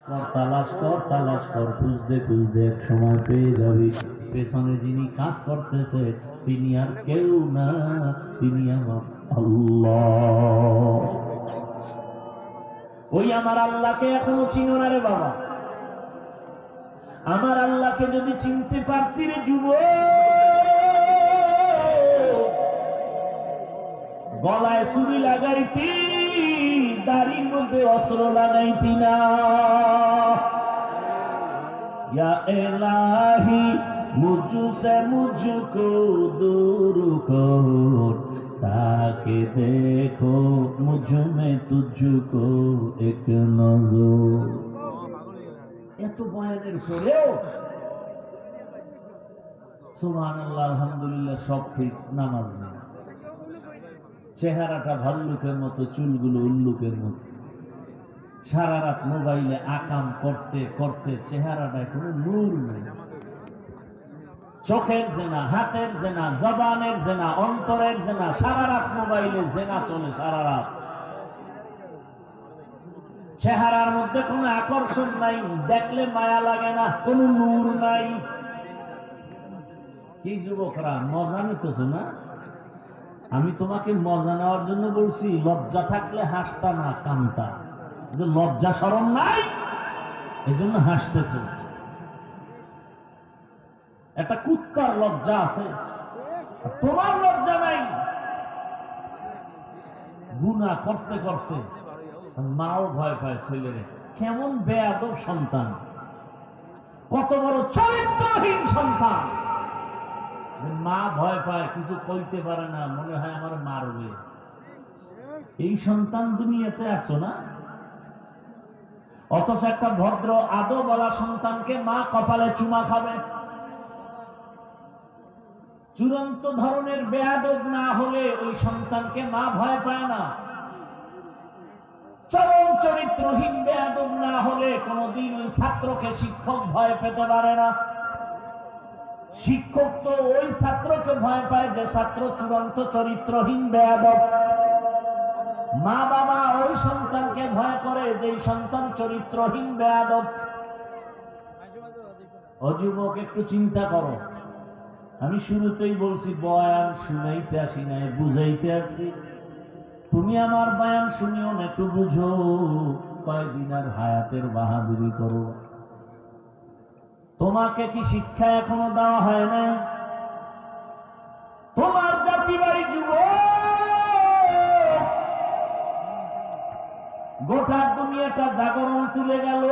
তালাশ কর, খুঁজতে খুঁজতে এক সময় পেয়ে যাবি পেছনে যিনি কাজ করতেছে তিনি আর কেউ না, তিনি আমার আল্লাহ। ওই আমার আল্লাহকে এখনো চিনো না রে বাবা? আমার আল্লাহকে যদি চিনতে পারতি রে যুবক, গলায় চুরি লাগাইতি, দাড়ির মধ্যে অস্ত্র লাগাইতি না। या इलाही मुझसे मुझको दूर करो, ताकि देखो मुझ में तुझको एक नजर। এত বয়ানের পরেও সুবহানাল্লাহ আলহামদুলিল্লাহ সব ঠিক, নামাজ নেই, চেহারাটা ভাল্লুকের মতো, চুলগুলো উল্লুকের মতো, সারা রাত মোবাইলে আকাম করতে করতে চেহারাটায় কোনো নূর নেই। চোখের জেনা, হাতের জেনা, জবানের জেনা, অন্তরের জেনা, সারা রাত মোবাইলে জেনা চলে সারা রাত। চেহারার মধ্যে কোনো আকর্ষণ নাই, দেখলে মায়া লাগে না, কোনো নূর নাই। কি যুবকরা মজা নিতেছ না? আমি তোমাকে মজা নেওয়ার জন্য বলছি, লজ্জা থাকলে হাসতা না, কানতা। যে লজ্জা শরম নাই এই জন্য হাসতেছ। একটা কুত্তার লজ্জা আছে, তোমার লজ্জা নাই। গুনাহ করতে করতে মাও ভয় পায় ছেলেরে, কেমন বেয়াদব সন্তান, কত বড় চরিত্রহীন সন্তান। মা ভয় পায়, কিছু কইতে পারে না, মনে হয় আমার মারবে। এই সন্তান দুনিয়াতে আসো না। অথচ একটা ভদ্র আদবওয়ালা সন্তানকে মা কপালে চুমা খাবে। চূড়ান্ত ধরনের বেয়াদব না হলে ওই সন্তানকে মা ভয় পায় না। চরম চরিত্রহীন বেয়াদব না হলে কোনদিন ওই ছাত্রকে শিক্ষক ভয় পেতে পারে না। শিক্ষক তো ওই ছাত্রকে ভয় পায় যে ছাত্র চূড়ান্ত চরিত্রহীন বেয়াদব। মা বাবা ওই সন্তানকে ভয় করে যে সন্তান চরিত্রহীন বেয়াদব। ও যুবক, একটু চিন্তা করো। আমি শুরুতেই বলছি বয়ান শুনাইতে আসি নাই, বুঝাইতে আসি। তুমি আমার বয়ান শুনিও না, একটু বুঝো। কয়দিন আর হায়াতের বাহাদুরি করো? তোমাকে কি শিক্ষা এখনো দেওয়া হয় না? তোমার জাতি বাড়ি যুবক, গোটা দুনিয়াটা জাগরণ তুলে গেল।